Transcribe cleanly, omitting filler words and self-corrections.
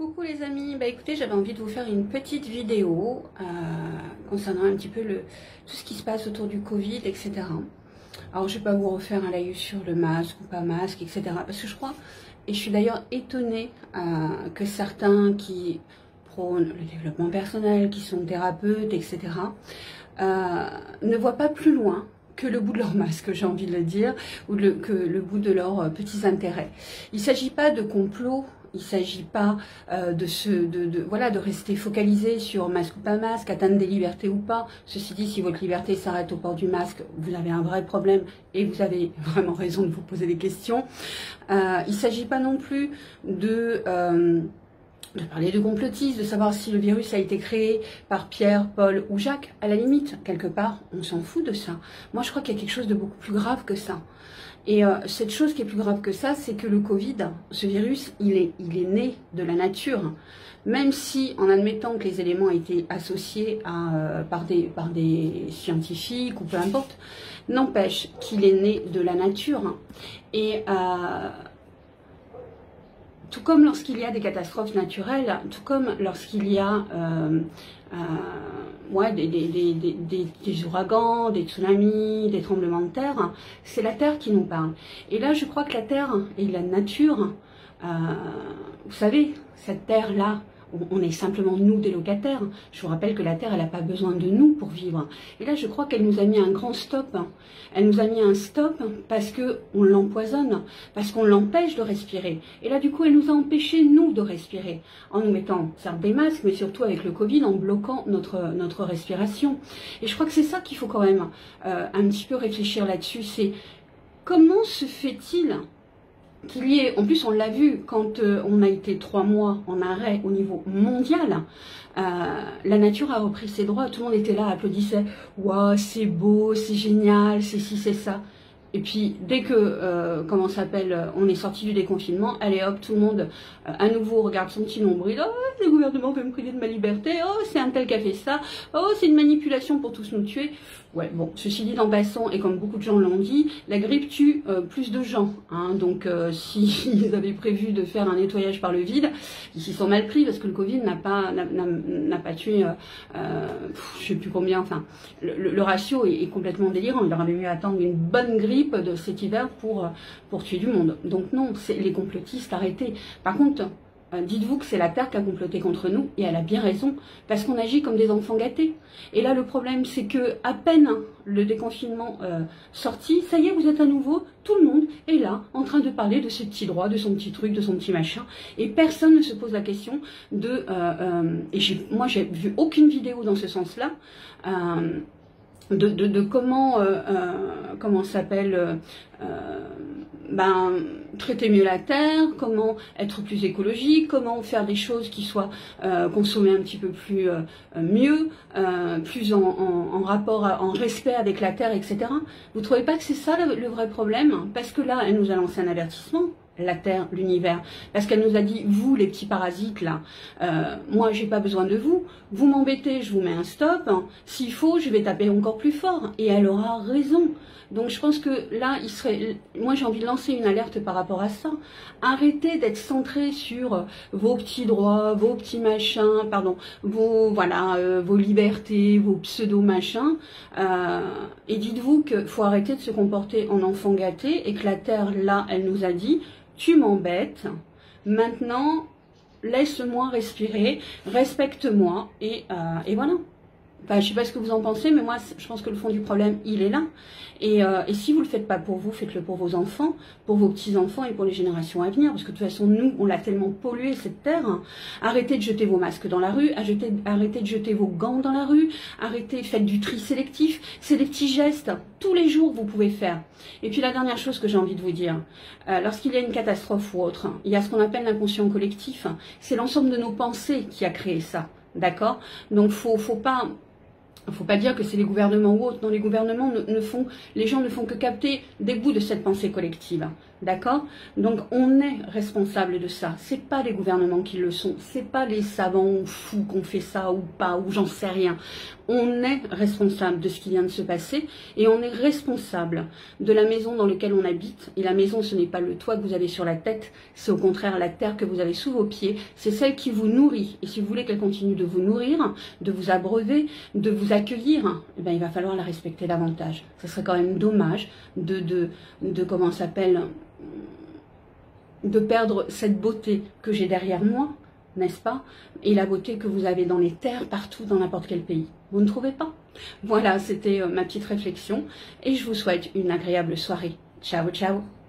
Coucou les amis, bah écoutez, j'avais envie de vous faire une petite vidéo concernant un petit peu tout ce qui se passe autour du Covid, etc. Alors je vais pas vous refaire un live sur le masque ou pas masque, etc. Parce que je crois, et je suis d'ailleurs étonnée que certains qui prônent le développement personnel, qui sont thérapeutes, etc. Ne voient pas plus loin que le bout de leur masque, j'ai envie de le dire, ou que le bout de leurs petits intérêts. Il ne s'agit pas de complot. Il ne s'agit pas de rester focalisé sur masque ou pas masque, atteindre des libertés ou pas. Ceci dit, si votre liberté s'arrête au port du masque, vous avez un vrai problème et vous avez vraiment raison de vous poser des questions. Il ne s'agit pas non plus de parler de complotisme, de savoir si le virus a été créé par Pierre, Paul ou Jacques. À la limite, quelque part, on s'en fout de ça. Moi, je crois qu'il y a quelque chose de beaucoup plus grave que ça. Et cette chose qui est plus grave que ça, c'est que le Covid, ce virus, il est né de la nature. Même si, en admettant que les éléments étaient associés par des scientifiques ou peu importe, n'empêche qu'il est né de la nature. Et tout comme lorsqu'il y a des catastrophes naturelles, tout comme lorsqu'il y a des ouragans, des tsunamis, des tremblements de terre, c'est la Terre qui nous parle. Et là, je crois que la Terre et la nature, vous savez, cette Terre-là, on est simplement nous des locataires. Je vous rappelle que la Terre, elle n'a pas besoin de nous pour vivre. Et là, je crois qu'elle nous a mis un grand stop. Elle nous a mis un stop parce qu'on l'empoisonne, parce qu'on l'empêche de respirer. Et là, du coup, elle nous a empêché, nous, de respirer. En nous mettant, certes, des masques, mais surtout avec le Covid, en bloquant notre respiration. Et je crois que c'est ça qu'il faut quand même un petit peu réfléchir là-dessus. C'est comment se fait-il qu'il y ait, en plus on l'a vu quand on a été 3 mois en arrêt au niveau mondial, la nature a repris ses droits, tout le monde était là, applaudissait, waouh, c'est beau, c'est génial, c'est ci, c'est ça. Et puis dès que, on est sorti du déconfinement, allez hop, tout le monde à nouveau regarde son petit nombril, oh, le gouvernement veut me priver de ma liberté, oh, c'est un tel qui a fait ça, oh, c'est une manipulation pour tous nous tuer. Ouais, bon, ceci dit en passant, et comme beaucoup de gens l'ont dit, la grippe tue plus de gens. Hein, donc, s'ils avaient prévu de faire un nettoyage par le vide, ils s'y sont mal pris parce que le Covid n'a pas tué, je sais plus combien. Enfin, le ratio est complètement délirant. Il aurait mieux attendre une bonne grippe de cet hiver pour tuer du monde. Donc non, c'est les complotistes, arrêtez. Par contre, dites-vous que c'est la Terre qui a comploté contre nous, et elle a bien raison, parce qu'on agit comme des enfants gâtés. Et là, le problème, c'est que à peine le déconfinement sorti, ça y est, vous êtes à nouveau, tout le monde est là, en train de parler de ses petits droits, de son petit truc, de son petit machin, et personne ne se pose la question de... moi, j'ai vu aucune vidéo dans ce sens-là, de comment traiter mieux la terre, comment être plus écologique, comment faire des choses qui soient consommées un petit peu plus mieux, plus en rapport, en respect avec la terre, etc. Vous trouvez pas que c'est ça le vrai problème? Parce que là, elle nous a lancé un avertissement, la Terre, l'univers, parce qu'elle nous a dit, vous les petits parasites là, moi j'ai pas besoin de vous, vous m'embêtez, je vous mets un stop, hein. S'il faut je vais taper encore plus fort, et elle aura raison. Donc je pense que là, moi j'ai envie de lancer une alerte par rapport à ça. Arrêtez d'être centré sur vos petits droits, vos petits machins, pardon, vos libertés, vos pseudo-machins, et dites-vous qu'il faut arrêter de se comporter en enfant gâté, et que la Terre, là, elle nous a dit, tu m'embêtes, maintenant, laisse-moi respirer, respecte-moi, et voilà. Enfin, je sais pas ce que vous en pensez, mais moi, je pense que le fond du problème, il est là. Et si vous le faites pas pour vous, faites-le pour vos enfants, pour vos petits-enfants et pour les générations à venir. Parce que de toute façon, nous, on l'a tellement pollué, cette terre. Arrêtez de jeter vos masques dans la rue, arrêtez de jeter vos gants dans la rue, faites du tri sélectif. C'est des petits gestes, tous les jours, vous pouvez faire. Et puis la dernière chose que j'ai envie de vous dire, lorsqu'il y a une catastrophe ou autre, il y a ce qu'on appelle l'inconscient collectif. C'est l'ensemble de nos pensées qui a créé ça. D'accord? Donc, faut pas dire que c'est les gouvernements ou autres. Non, les gouvernements les gens ne font que capter des bouts de cette pensée collective. D'accord? Donc on est responsable de ça. C'est pas les gouvernements qui le sont. C'est pas les savants ou fous qu'on fait ça ou pas, ou j'en sais rien. On est responsable de ce qui vient de se passer et on est responsable de la maison dans laquelle on habite. Et la maison, ce n'est pas le toit que vous avez sur la tête, c'est au contraire la terre que vous avez sous vos pieds. C'est celle qui vous nourrit. Et si vous voulez qu'elle continue de vous nourrir, de vous abreuver, de vous accueillir, eh ben, il va falloir la respecter davantage. Ce serait quand même dommage de comment ça s'appelle, de perdre cette beauté que j'ai derrière moi, n'est-ce pas? Et la beauté que vous avez dans les terres, partout, dans n'importe quel pays. Vous ne trouvez pas? Voilà, c'était ma petite réflexion. Et je vous souhaite une agréable soirée. Ciao, ciao!